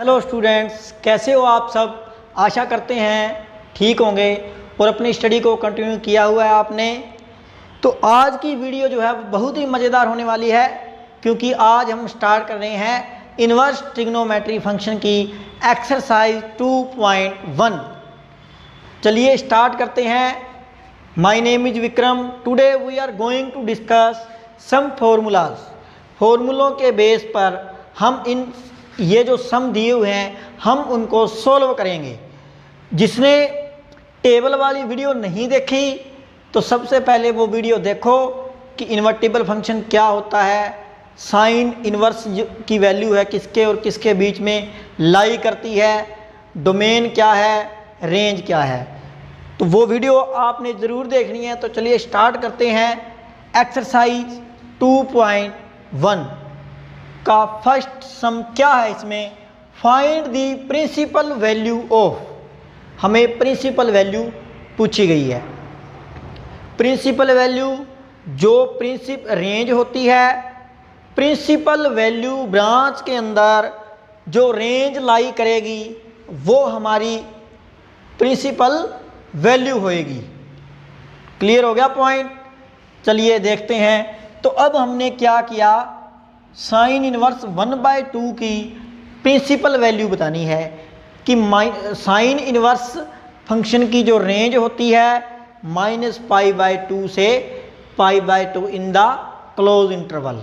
Hello students, कैसे हो आप सब। आशा करते हैं ठीक होंगे और अपनी स्टडी को कंटिन्यू किया हुआ है आपने। तो आज की वीडियो जो है बहुत ही मज़ेदार होने वाली है, क्योंकि आज हम स्टार्ट कर रहे हैं इन्वर्स ट्रिग्नोमेट्री फंक्शन की एक्सरसाइज 2.1। चलिए स्टार्ट करते हैं। My name is Vikram. Today we are going to discuss some formulas. फॉर्मूलों के बेस पर हम ये जो सम दिए हुए हैं हम उनको सॉल्व करेंगे। जिसने टेबल वाली वीडियो नहीं देखी तो सबसे पहले वो वीडियो देखो कि इन्वर्टिबल फंक्शन क्या होता है, साइन इन्वर्स की वैल्यू है किसके और किसके बीच में लाई करती है, डोमेन क्या है, रेंज क्या है। तो वो वीडियो आपने ज़रूर देखनी है। तो चलिए स्टार्ट करते हैं। एक्सरसाइज 2.1 का फर्स्ट सम क्या है। इसमें find the principal value of, हमें प्रिंसिपल वैल्यू पूछी गई है। प्रिंसिपल वैल्यू जो रेंज होती है, प्रिंसिपल वैल्यू ब्रांच के अंदर जो रेंज लाई करेगी वो हमारी प्रिंसिपल वैल्यू होएगी। क्लियर हो गया पॉइंट। चलिए देखते हैं। तो अब हमने क्या किया, साइन इनवर्स 1/2 की प्रिंसिपल वैल्यू बतानी है कि साइन इनवर्स फंक्शन की जो रेंज होती है -π/2 से π/2 इन द क्लोज इंटरवल।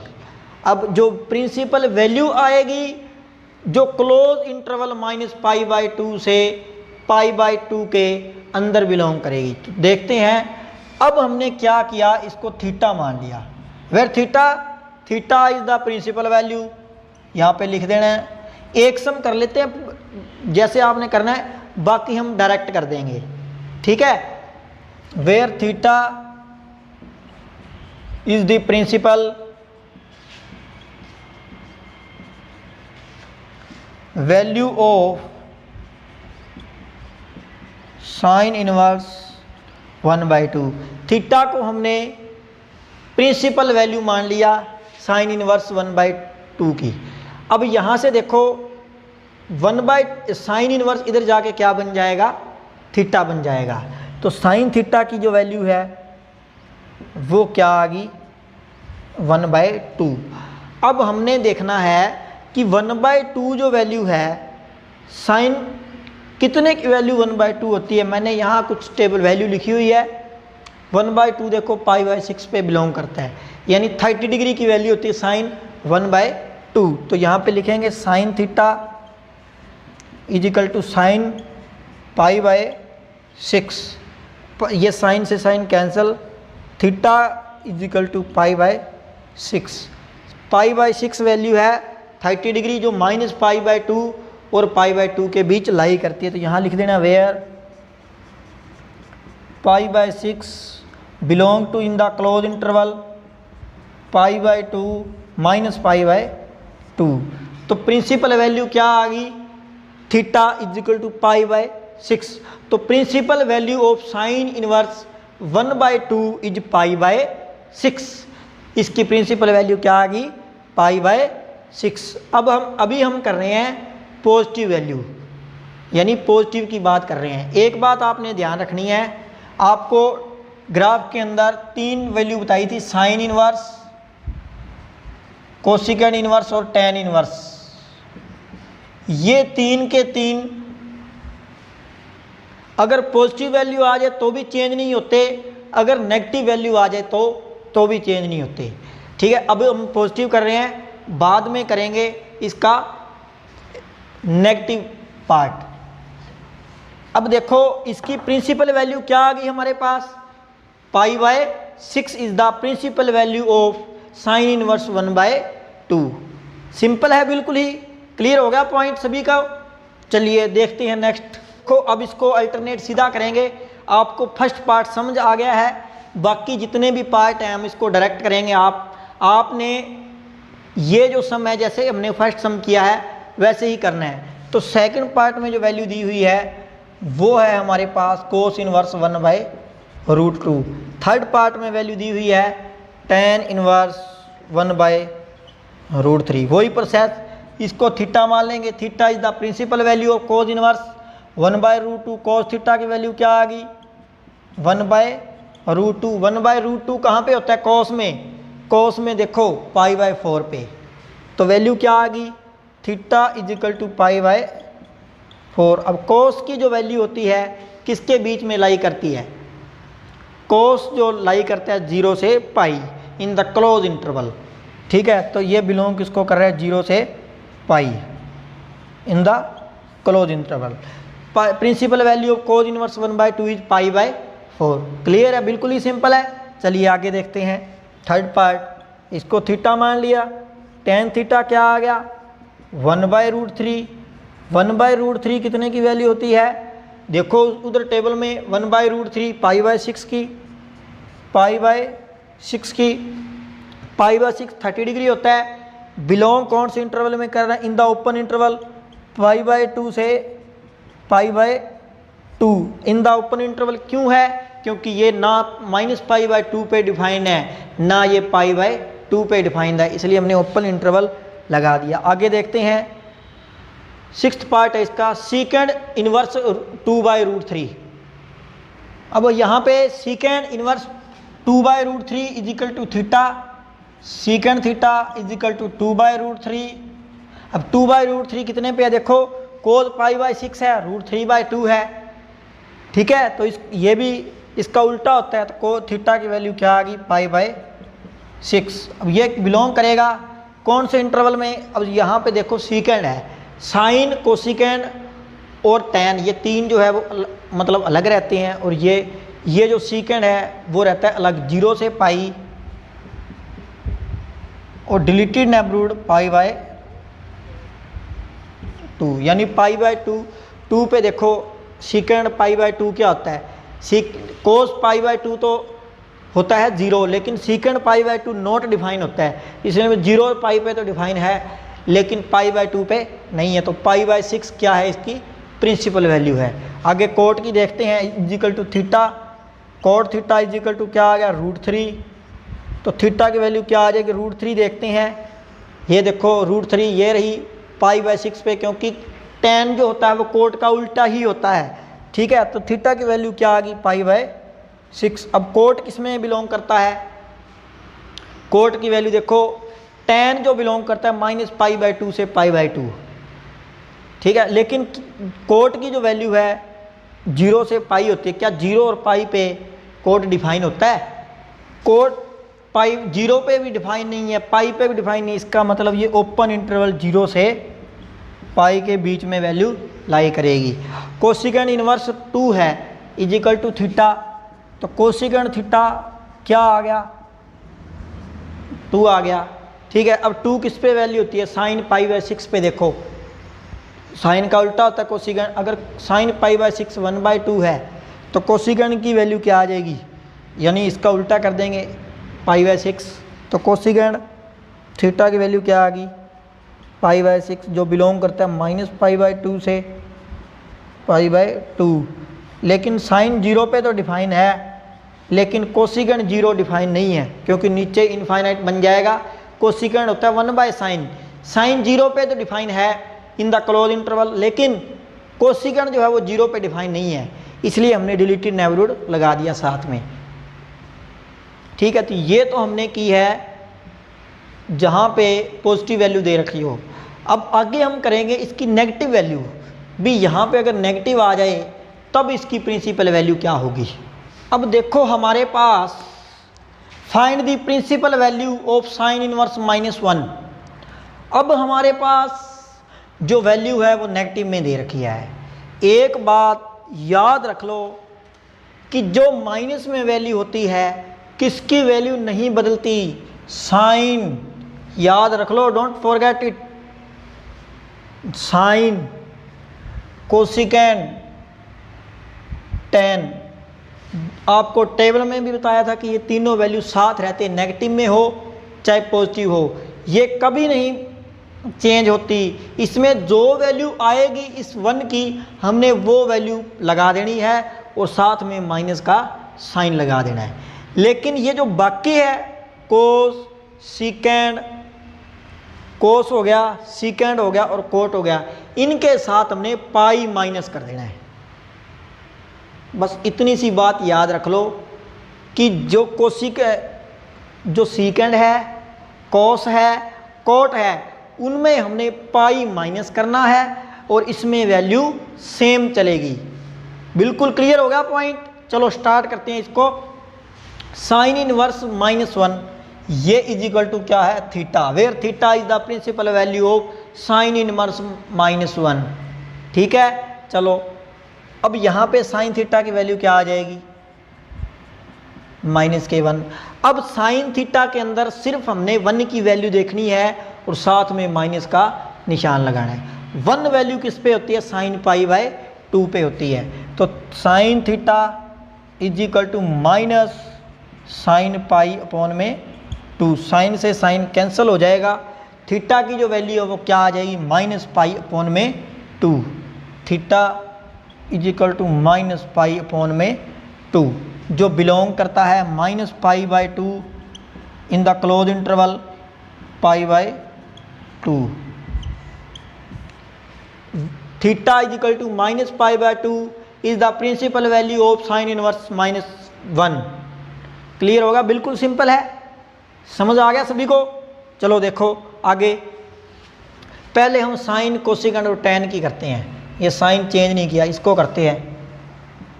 अब जो प्रिंसिपल वैल्यू आएगी जो क्लोज इंटरवल -π/2 से π/2 के अंदर बिलोंग करेगी। तो देखते हैं। अब हमने क्या किया, इसको थीटा मान लिया। Where theta is the principal value, यहाँ पे लिख देना है। एक सम कर लेते हैं जैसे आपने करना है, बाकी हम डायरेक्ट कर देंगे, ठीक है। Where theta is the principal value of sine inverse 1/2। Theta को हमने प्रिंसिपल वैल्यू मान लिया साइन इनवर्स 1/2 की। अब यहाँ से देखो साइन इनवर्स इधर जाके क्या बन जाएगा, थीटा बन जाएगा। तो साइन थीटा की जो वैल्यू है वो क्या आ गई, 1/2। अब हमने देखना है कि 1/2 जो वैल्यू है, साइन कितने की वैल्यू 1/2 होती है। मैंने यहाँ कुछ टेबल वैल्यू लिखी हुई है। 1/2 देखो π/6 पे बिलोंग करता है, यानी 30 डिग्री की वैल्यू होती है साइन 1/2। तो यहाँ पे लिखेंगे sine theta is equal to sine π/6। ये साइन से sine cancel, theta is equal to π/6। π/6 value है 30 डिग्री, जो -π/2 और π/2 के बीच लाई करती है। तो यहाँ लिख देना where π/6 belong to in the close interval π/2 -π/2। तो प्रिंसिपल वैल्यू क्या आ गई, थीटा इज इक्वल टू π/6। तो principal value of sine inverse 1/2 is π/6। इसकी प्रिंसिपल वैल्यू क्या आ गई, π/6। अब अभी हम कर रहे हैं पॉजिटिव वैल्यू, यानी पॉजिटिव की बात कर रहे हैं। एक बात आपने ध्यान रखनी है, आपको ग्राफ के अंदर 3 वैल्यू बताई थी, साइन इनवर्स, कोसिकेंड इनवर्स और टैन इनवर्स। ये 3 के 3 अगर पॉजिटिव वैल्यू आ जाए तो भी चेंज नहीं होते, अगर नेगेटिव वैल्यू आ जाए तो भी चेंज नहीं होते, ठीक है। अब हम पॉजिटिव कर रहे हैं, बाद में करेंगे इसका नेगेटिव पार्ट। अब देखो इसकी प्रिंसिपल वैल्यू क्या आ गई हमारे पास, π/6 is the principal value of sine inverse 1/2। Simple है बिल्कुल ही। क्लियर हो गया पॉइंट सभी का। चलिए देखते हैं नेक्स्ट को। अब इसको अल्टरनेट सीधा करेंगे। आपको फर्स्ट पार्ट समझ आ गया है, बाकी जितने भी पार्ट हैं हम इसको डायरेक्ट करेंगे। आपने ये जो सम है जैसे हमने फर्स्ट सम किया है वैसे ही करना है। तो सेकंड पार्ट में जो वैल्यू दी हुई है वो है हमारे पास कोस इनवर्स 1/√2। थर्ड पार्ट में वैल्यू दी हुई है tan इनवर्स 1/√3। वही प्रोसेस इसको थीटा मान लेंगे। Theta is the principal value of cos inverse 1/√2 cos theta की वैल्यू क्या आ गई 1/√2। 1/√2 कहाँ पे होता है कोस में देखो π/4 पे, तो वैल्यू क्या आ गई थीटा इज इक्वल टू π/4। अब कोस की जो वैल्यू होती है किसके बीच में लाई करती है, कोस जो लाई करता है 0 से पाई इन द क्लोज इंटरवल। ठीक है, तो ये बिलोंग किसको कर रहा है 0 से पाई in the close interval. Principal value of cos inverse 1/2 is π/4। Clear है, बिल्कुल ही सिंपल है। चलिए आगे देखते हैं थर्ड पार्ट। इसको थीटा मान लिया, टेन थीटा क्या आ गया 1/√3। 1/√3 कितने की वैल्यू होती है, देखो उधर टेबल में 1/√3 π/6 की, π/6 की, π/6 30 डिग्री होता है। बिलोंग कौन से इंटरवल में कर रहा है इन द ओपन इंटरवल π/2 से π/2 इन द ओपन इंटरवल। क्यों है, क्योंकि ये ना -π/2 पे डिफाइंड है ना ये π/2 पे डिफाइंड है, इसलिए हमने ओपन इंटरवल लगा दिया। आगे देखते हैं सिक्स्थ पार्ट है इसका सीकेंड इनवर्स 2/√3। अब यहाँ पे secant inverse 2/√3 is equal to theta, secant theta is equal to 2/√3। अब 2/√3 कितने पे है, देखो कोस π/6 है, √3/2 है। ठीक है, तो ये भी इसका उल्टा होता है, तो को थीटा की वैल्यू क्या आ गई π/6। अब ये बिलोंग करेगा कौन से इंटरवल में, अब यहाँ पे देखो सीकेंड है, साइन कोसिकेंड और टैन ये तीन जो है वो मतलब अलग रहते हैं, और ये जो सीकेंड है वो रहता है अलग 0 से पाई और डिलीटेड नेबरहुड π/2, यानी π/2 पे देखो सीकेंड π/2 क्या होता है, कोस π/2 तो होता है 0, लेकिन सीकेंड π/2 नॉट डिफाइन होता है, इसलिए 0 पाई पे तो डिफाइन है लेकिन π/2 पे नहीं है। तो π/6 क्या है, इसकी प्रिंसिपल वैल्यू है। आगे कोट की देखते हैं is equal to theta, cot theta is equal to क्या आ गया √3। तो थीटा की वैल्यू क्या आ जाएगी √3 देखते हैं, ये देखो √3 ये रही π/6 पे, क्योंकि tan जो होता है वो कोट का उल्टा ही होता है। ठीक है, तो थीटा की वैल्यू क्या आ गई π/6। अब कोट किस में बिलोंग करता है, कोट की वैल्यू देखो tan जो बिलोंग करता है -π/2 से π/2। ठीक है, लेकिन कोट की जो वैल्यू है 0 से पाई होती है, क्या 0 और पाई पे कोट डिफाइन होता है, कोट पाई 0 पे भी डिफाइन नहीं है, पाई पे भी डिफाइन नहीं, इसका मतलब ये ओपन इंटरवल 0 से पाई के बीच में वैल्यू लाई करेगी। कोसिकेंड इनवर्स 2 है इजिकल टू थीटा, तो कोसिकेंड थीटा क्या आ गया 2 आ गया। ठीक है, अब 2 किस पे वैल्यू होती है, साइन π/6 पे। देखो साइन का उल्टा होता है कोसिकेंड, अगर साइन π/6 1/2 है तो कोसिकेंड की वैल्यू क्या आ जाएगी, यानी इसका उल्टा कर देंगे π/6, तो कोसिकेंड थीटा की वैल्यू क्या आ गई π/6 जो बिलोंग करता है -π/2 से π/2। लेकिन साइन 0 पे तो डिफाइन है, लेकिन कोसिकेंड 0 डिफाइन नहीं है, क्योंकि नीचे इनफाइनाइट बन जाएगा। कोसिकेंड होता है 1/sin, साइन 0 पे तो डिफाइन है इन द क्लोज इंटरवल, लेकिन कोसिकेंड जो है वो 0 पे डिफाइन नहीं है, इसलिए हमने डिलीटेड नेबरहुड लगा दिया साथ में। ठीक है, तो ये तो हमने की है जहाँ पे पॉजिटिव वैल्यू दे रखी हो। अब आगे हम करेंगे इसकी नेगेटिव वैल्यू भी, यहाँ पे अगर नेगेटिव आ जाए तब इसकी प्रिंसिपल वैल्यू क्या होगी। अब देखो हमारे पास find the principal value of sine inverse -1। अब हमारे पास जो वैल्यू है वो नेगेटिव में दे रखी है। एक बात याद रख लो कि जो माइनस में वैल्यू होती है किसकी वैल्यू नहीं बदलती, साइन, याद रख लो, don't forget it. Sine, cosecant, tan, आपको टेबल में भी बताया था कि ये तीनों वैल्यू साथ रहते हैं, नेगेटिव में हो चाहे पॉजिटिव हो, ये कभी नहीं चेंज होती। इसमें जो वैल्यू आएगी इस 1 की हमने वो वैल्यू लगा देनी है और साथ में माइनस का साइन लगा देना है। लेकिन ये जो बाकी है कोस, सीकेंड, कोस हो गया, सीकेंड हो गया और कोट हो गया, इनके साथ हमने पाई माइनस कर देना है। बस इतनी सी बात याद रख लो कि जो सीकेंड है, कोस है, कोट है, उनमें हमने पाई माइनस करना है और इसमें वैल्यू सेम चलेगी। बिल्कुल क्लियर हो गया पॉइंट। चलो स्टार्ट करते हैं इसको। साइन इनवर्स -1 ये इज इक्वल टू क्या है, theta, where theta is the principal value of sine inverse -1। ठीक है, चलो अब यहाँ पे साइन थीटा की वैल्यू क्या आ जाएगी, -k1। अब साइन थीटा के अंदर सिर्फ हमने 1 की वैल्यू देखनी है और साथ में माइनस का निशान लगाना है। 1 वैल्यू किस पे होती है, साइन π/2 पे होती है। तो sine theta is equal to minus sine π/2। Sine से साइन कैंसिल हो जाएगा, थीटा की जो वैल्यू है वो क्या आ जाएगी, -π/2। थीटा इज इक्वल टू -π/2 जो बिलोंग करता है -π/2 in the close interval π/2। Theta is equal to -π/2 is the principal value of sine inverse -1। Clear होगा, बिल्कुल सिंपल है, समझ आ गया सभी को। चलो देखो आगे, पहले हम साइन कोसिकेंड और टैन की करते हैं। ये साइन चेंज नहीं किया, इसको करते हैं।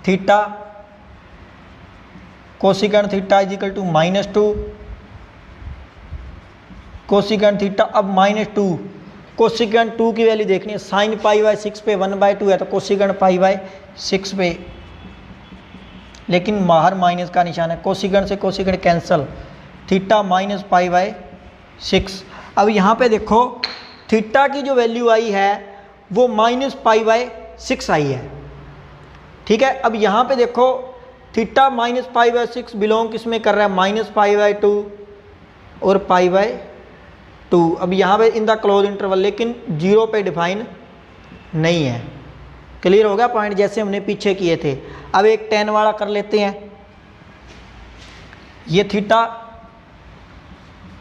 Theta cosecant theta is equal to -2, cosecant theta अब -2, कोसिकेंड 2 की वैल्यू देखनी है। साइन π/6 पे 1/2 है तो कोसिकेंड π/6 पे, लेकिन बाहर माइनस का निशान है, कोसिकेंड से कोसिकेंड कैंसल, थीटा -π/6। अब यहाँ पे देखो थीटा की जो वैल्यू आई है वो -π/6 आई है। ठीक है, अब यहाँ पे देखो थीटा -π/6 बिलोंग किस में कर रहा है, -π/2 और π/2। अब यहाँ पे इन द क्लोज इंटरवल, लेकिन 0 पे डिफाइन नहीं है। क्लियर हो गया पॉइंट, जैसे हमने पीछे किए थे। अब एक टेन वाला कर लेते हैं। ये थीटा,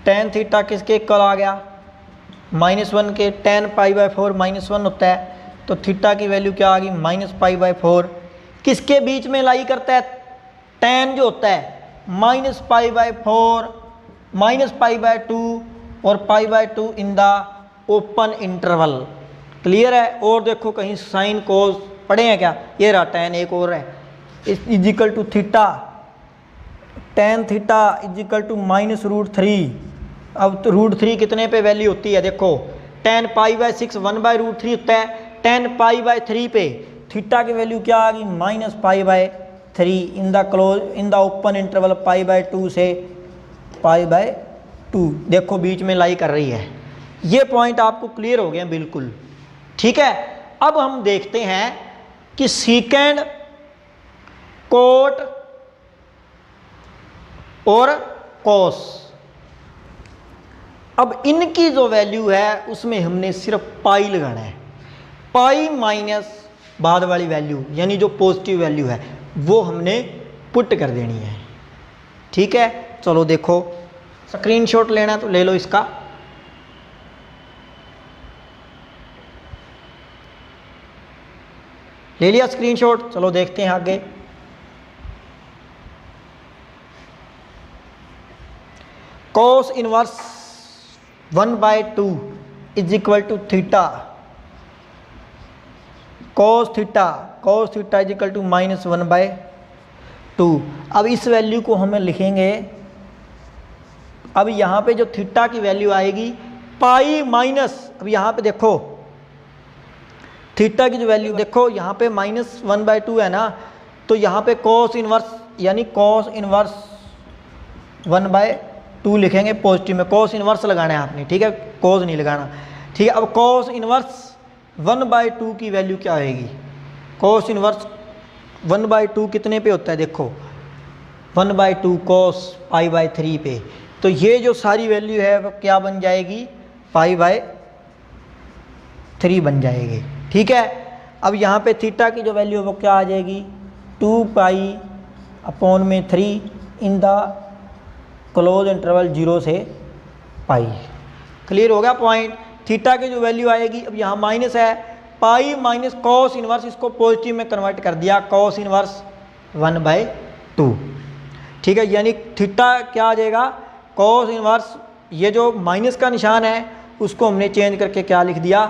टेन थीटा किसके इक्वल आ गया, -1 के। टेन π/4 -1 होता है, तो थीटा की वैल्यू क्या आ गई, -π/4। किसके बीच में लाई करता है, टेन जो होता है -π/4 -π/2 और π/2 in the open interval. Clear है। और देखो कहीं साइन कोस पढ़े हैं क्या, ये रहा टेन, एक और है, is equal to theta, tan theta is equal to -√3। अब तो √3 कितने पे वैल्यू होती है, देखो टेन π/6 1/√3 होता है, टेन π/3 पे थीटा की वैल्यू क्या आ गई, -π/3 इन द ओपन इंटरवल π/2 से π/2। देखो बीच में लाई कर रही है। ये पॉइंट आपको क्लियर हो गया बिल्कुल। ठीक है, अब हम देखते हैं कि सीकेंड, कोट और कोस, अब इनकी जो वैल्यू है उसमें हमने सिर्फ पाई लगाना है। पाई माइनस बाद वाली वैल्यू यानी जो पॉजिटिव वैल्यू है वो हमने पुट कर देनी है। ठीक है, चलो देखो स्क्रीनशॉट लेना तो ले लो इसका। ले लिया स्क्रीनशॉट, चलो देखते हैं आगे। cos inverse 1/2 is equal to theta, cos theta is equal to -1/2। अब इस वैल्यू को हमें लिखेंगे, अब यहाँ पे जो थीटा की वैल्यू आएगी पाई माइनस, अब यहाँ पे देखो थीटा की जो वैल्यू देखो यहाँ पे -1/2 है ना, तो यहाँ पे cos इनवर्स यानी cos इनवर्स 1/2 लिखेंगे पॉजिटिव में, cos इनवर्स लगाना है आपने। ठीक है, cos नहीं लगाना। ठीक है, अब cos इनवर्स 1/2 की वैल्यू क्या आएगी, cos इनवर्स 1/2 कितने पे होता है, देखो 1/2 cos π/3 पे, तो ये जो सारी वैल्यू है वो क्या बन जाएगी, π/3 बन जाएगी। ठीक है, अब यहाँ पे थीटा की जो वैल्यू है वो क्या आ जाएगी, 2π/3 इन द क्लोज इंटरवल 0 से पाई। क्लियर हो गया पॉइंट। थीटा की जो वैल्यू आएगी, अब यहाँ माइनस है, पाई माइनस कॉस इनवर्स, इसको पॉजिटिव में कन्वर्ट कर दिया, कॉस इनवर्स 1/2। ठीक है, यानी थीटा क्या आ जाएगा, कॉस इनवर्स, ये जो माइनस का निशान है उसको हमने चेंज करके क्या लिख दिया,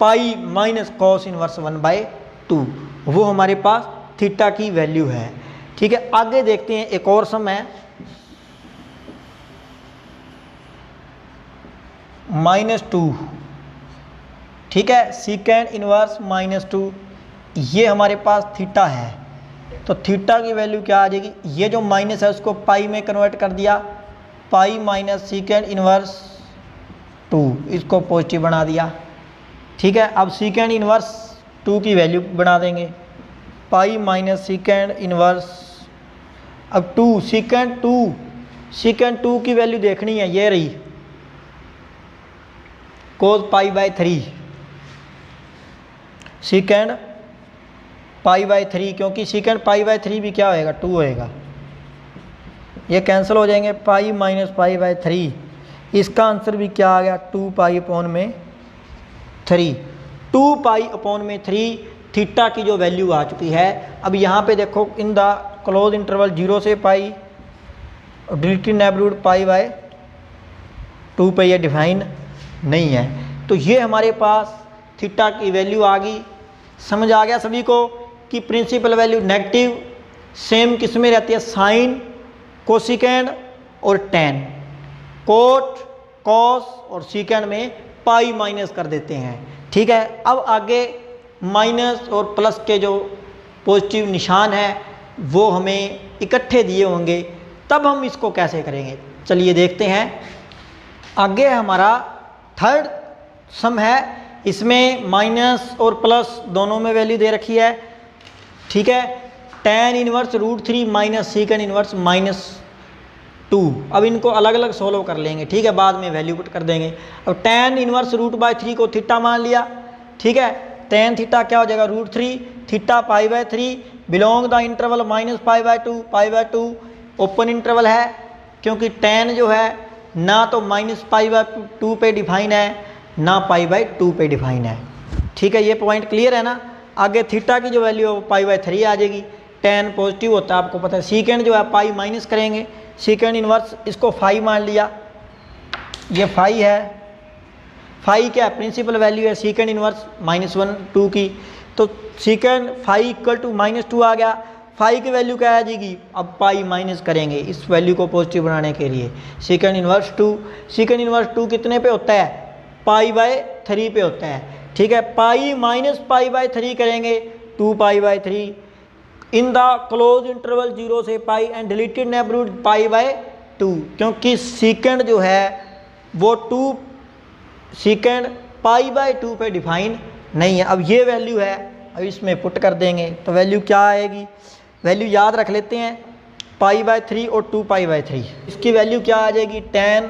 पाई माइनस कॉस इनवर्स 1/2। वो हमारे पास थीटा की वैल्यू है। ठीक है, आगे देखते हैं, एक और सम है -2। ठीक है, सीकेंड इनवर्स -2, ये हमारे पास थीटा है। तो थीटा की वैल्यू क्या आ जाएगी, ये जो माइनस है उसको पाई में कन्वर्ट कर दिया, पाई माइनस सीकेंड इनवर्स 2, इसको पॉजिटिव बना दिया। ठीक है, अब सीकेंड इनवर्स 2 की वैल्यू बना देंगे, पाई माइनस सीकेंड इनवर्स, अब 2 सीकेंड 2 की वैल्यू देखनी है, ये रही कोस π/3, सीकेंड π/3, क्योंकि सीकेंड π/3 भी क्या होएगा, 2 होएगा, ये कैंसिल हो जाएंगे, पाई माइनस π/3, इसका आंसर भी क्या आ गया, 2π/3। 2π/3 थीटा की जो वैल्यू आ चुकी है। अब यहाँ पे देखो, इन द क्लोज इंटरवल 0 से पाई, डिलीटेड नेबरहुड π/2 पे ये डिफाइन नहीं है। तो ये हमारे पास थीटा की वैल्यू आ गई। समझ आ गया सभी को कि प्रिंसिपल वैल्यू नेगेटिव सेम किस में रहती है, साइन, कोसिकेंड और टेन, कोट, कॉस और सीकेंड में पाई माइनस कर देते हैं। ठीक है, अब आगे माइनस और प्लस के जो पॉजिटिव निशान है वो हमें इकट्ठे दिए होंगे, तब हम इसको कैसे करेंगे, चलिए देखते हैं। आगे हमारा थर्ड सम है, इसमें माइनस और प्लस दोनों में वैल्यू दे रखी है। ठीक है, tan इनवर्स √3 माइनस सीकेंड इनवर्स -2। अब इनको अलग अलग सोल्व कर लेंगे। ठीक है, बाद में वैल्यू पुट कर देंगे। अब tan इनवर्स √3 को थीटा मान लिया। ठीक है, tan थीटा क्या हो जाएगा, √3, theta π/3, belong the interval -π/2 open interval है, क्योंकि tan जो है ना तो -π/2 पे डिफाइन है ना π/2 पे डिफाइन है। ठीक है, ये पॉइंट क्लियर है ना। आगे थीटा की जो वैल्यू है वो π/3 आ जाएगी, tan पॉजिटिव होता है आपको पता है, सीकेंड जो है पाई माइनस करेंगे, सीकेंड इनवर्स इसको फाई मान लिया, ये फाई है, फाई क्या है, प्रिंसिपल वैल्यू है सीकेंड इनवर्स -1/2 की, तो सीकेंड फाई इक्वल टू -2 आ गया। फाई की वैल्यू क्या आ जाएगी, अब पाई माइनस करेंगे इस वैल्यू को पॉजिटिव बनाने के लिए, सीकेंड इनवर्स 2, सीकेंड इनवर्स 2 कितने पे होता है, π/3 पे होता है। ठीक है, पाई माइनस π/3 करेंगे, 2π/3 इन द क्लोज इंटरवल 0 से पाई एंड डिलीटेड नेबरहुड π/2, क्योंकि सीकेंड जो है वो 2 सीकेंड π/2 पे डिफाइन नहीं है। अब ये वैल्यू है, अब इसमें पुट कर देंगे तो वैल्यू क्या आएगी, वैल्यू याद रख लेते हैं, π/3 और 2π/3। इसकी वैल्यू क्या आ जाएगी, tan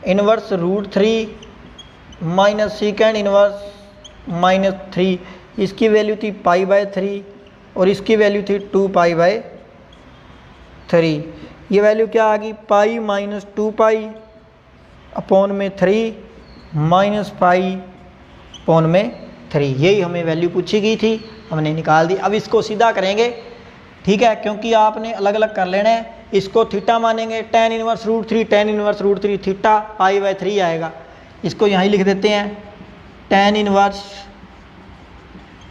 इनवर्स √3 माइनस सीकेंड इनवर्स -3, इसकी वैल्यू थी π/3 और इसकी वैल्यू थी 2π/3। ये वैल्यू क्या आ गई, पाई माइनस 2π/3 माइनस π/3। यही हमें वैल्यू पूछी गई थी, हमने निकाल दी। अब इसको सीधा करेंगे। ठीक है, क्योंकि आपने अलग अलग कर लेना है। इसको थीटा मानेंगे, tan inverse √3, tan inverse √3 theta π/3 आएगा, इसको यहाँ ही लिख देते हैं, tan इनवर्स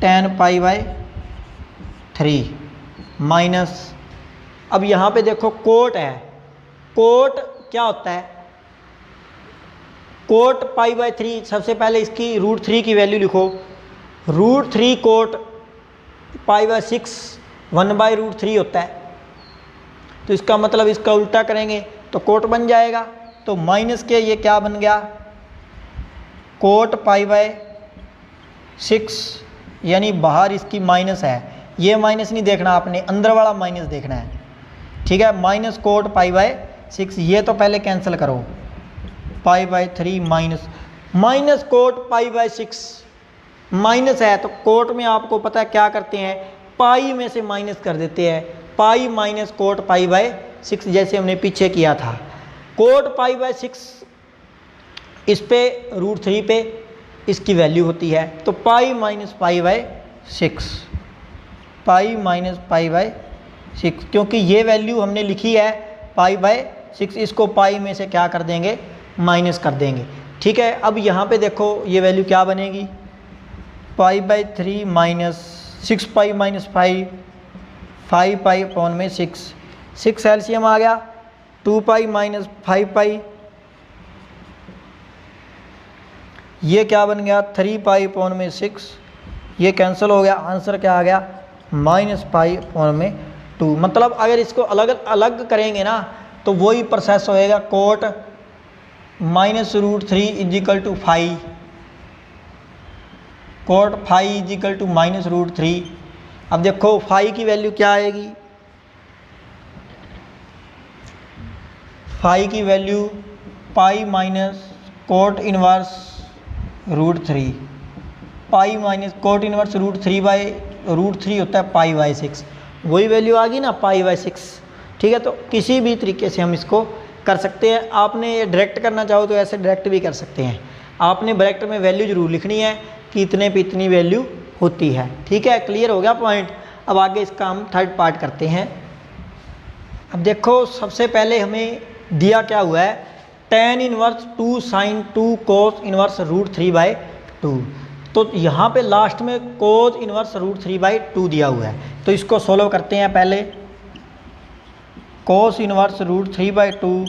tan π/3 माइनस, अब यहाँ पे देखो कोट है, कोट क्या होता है, कोट π/3, सबसे पहले इसकी √3 की वैल्यू लिखो, √3 कोट π/6 1/√3 होता है, तो इसका मतलब इसका उल्टा करेंगे तो कोट बन जाएगा, तो माइनस के ये क्या बन गया, कोट π/6, यानी बाहर इसकी माइनस है, ये माइनस नहीं देखना आपने, अंदर वाला माइनस देखना है। ठीक है, माइनस कोट π/6, ये तो पहले कैंसिल करो, π/3 माइनस कोट π/6 माइनस है, तो कोट में आपको पता है क्या करते हैं, पाई में से माइनस कर देते हैं, पाई माइनस कोट π/6, जैसे हमने पीछे किया था। कोट π/6 इस पे √3 पे इसकी वैल्यू होती है। तो pi minus pi by 6, pi minus pi by 6, क्योंकि ये वैल्यू हमने लिखी है पाई बाय 6, इसको पाई में से क्या कर देंगे, माइनस कर देंगे। ठीक है, अब यहाँ पे देखो ये वैल्यू क्या बनेगी, pi by 3 minus 6 pi minus 5 pi upon में 6 एलसीएम आ गया, 2 पाई माइनस 5 पाई, ये क्या बन गया 3 पाई अपॉन में 6, ये कैंसिल हो गया, आंसर क्या आ गया माइनस पाई अपॉन में 2। मतलब अगर इसको अलग अलग करेंगे ना तो वही प्रोसेस होएगा, cot minus √3 is equal to 5, cot 5 is equal to minus √3। अब देखो 5 की वैल्यू क्या आएगी, 5 की वैल्यू pi minus cot inverse √3, pi minus cot inverse √3 by √3 होता है पाई बाय 6, वही वैल्यू आ गई ना पाई बाय 6। ठीक है, तो किसी भी तरीके से हम इसको कर सकते हैं। आपने डायरेक्ट करना चाहो तो ऐसे डायरेक्ट भी कर सकते हैं। आपने ब्रैकेट में वैल्यू जरूर लिखनी है कि इतने पे इतनी वैल्यू होती है। ठीक है, क्लियर हो गया पॉइंट। अब आगे इसका हम थर्ड पार्ट करते हैं। अब देखो सबसे पहले हमें दिया क्या हुआ है, tan inverse 2 sine 2 cos inverse √3/2। तो यहाँ पे लास्ट में कोस इनवर्स √3/2 दिया हुआ है, तो इसको सोल्व करते हैं। पहले cos inverse √3/2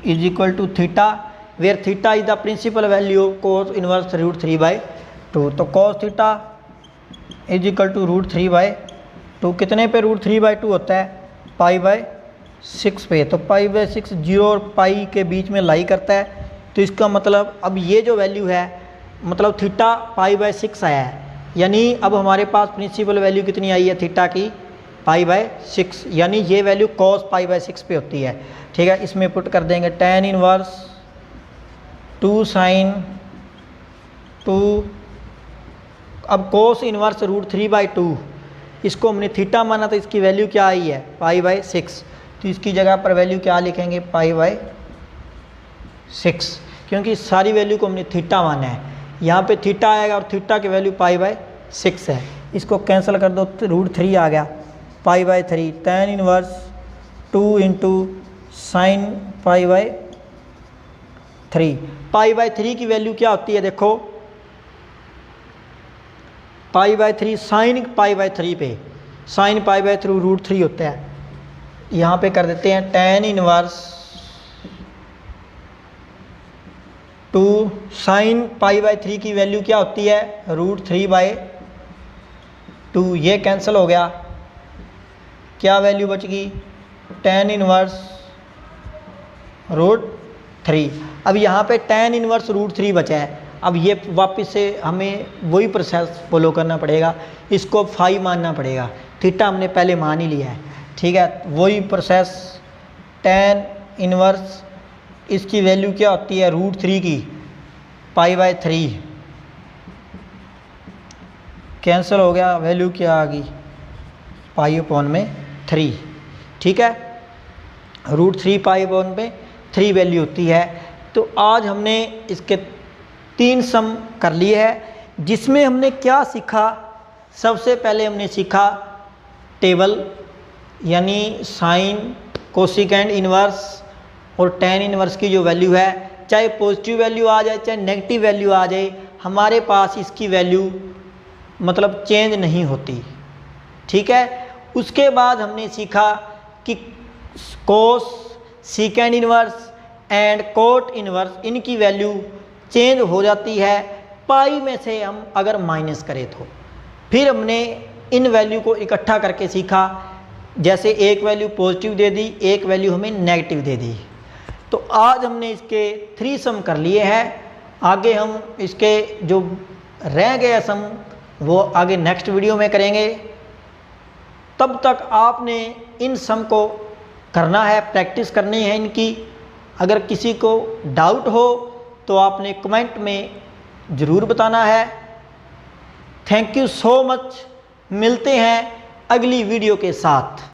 is equal to theta, where theta is the principal value of cos inverse √3/2। तो cos theta is equal to √3/2, कितने पे √3/2 होता है, पाई बाय 6 पे। तो पाई बाय 6 जीरो और पाई के बीच में लाई करता है, तो इसका मतलब अब ये जो वैल्यू है, मतलब थीटा पाई बाय 6 आया है, यानी अब हमारे पास प्रिंसिपल वैल्यू कितनी आई है थीटा की, पाई बाय 6, यानी ये वैल्यू कॉस पाई बाय 6 पे होती है। ठीक है, इसमें पुट कर देंगे tan इनवर्स 2 साइन 2, अब कोस इनवर्स √3/2, इसको हमने थीटा माना तो इसकी वैल्यू क्या आई है, पाई बाय 6, तो इसकी जगह पर वैल्यू क्या लिखेंगे, पाई बाय 6, क्योंकि सारी वैल्यू को हमने थीटा माना है। यहाँ पे थीटा आएगा और थीटा की वैल्यू पाई बाय 6 है, इसको कैंसिल कर दो, √3 आ गया, pi by 3, tan inverse 2 into sine pi by 3। Pi by 3 की वैल्यू क्या होती है, देखो pi by 3 sine pi by 3 पे, साइन पाई बाय 3 √3 होता है। यहाँ पे कर देते हैं tan inverse 2 sine pi by 3 की वैल्यू क्या होती है, √3/2, ये कैंसिल हो गया, क्या वैल्यू बच गई, tan इनवर्स √3। अब यहाँ पे tan इनवर्स √3 बचा है, अब ये वापस से हमें वही प्रोसेस फॉलो करना पड़ेगा, इसको 5 मानना पड़ेगा, थीटा हमने पहले मान ही लिया है। ठीक है, वही प्रोसेस, tan इनवर्स इसकी वैल्यू क्या होती है, √3 की, पाई बाय 3, कैंसिल हो गया, वैल्यू क्या आ गई, पाई अपॉन में 3। ठीक है, √3 पाई अपॉन में 3 वैल्यू होती है। तो आज हमने इसके 3 सम कर लिए हैं, जिसमें हमने क्या सीखा, सबसे पहले हमने सीखा टेबल, यानी साइन, कोसिकेंड इनवर्स और tan इनवर्स की जो वैल्यू है, चाहे पॉजिटिव वैल्यू आ जाए चाहे नेगेटिव वैल्यू आ जाए, हमारे पास इसकी वैल्यू मतलब चेंज नहीं होती। ठीक है, उसके बाद हमने सीखा कि cos, secant inverse and cot inverse, इनकी वैल्यू चेंज हो जाती है पाई में से हम अगर माइनस करें तो। फिर हमने इन वैल्यू को इकट्ठा करके सीखा, जैसे एक वैल्यू पॉजिटिव दे दी, एक वैल्यू हमें नेगेटिव दे दी। तो आज हमने इसके 3 सम कर लिए हैं, आगे हम इसके जो रह गए सम वो आगे नेक्स्ट वीडियो में करेंगे। तब तक आपने इन सम को करना है, प्रैक्टिस करनी है इनकी। अगर किसी को डाउट हो तो आपने कमेंट में ज़रूर बताना है। थैंक यू सो मच, मिलते हैं अगली वीडियो के साथ।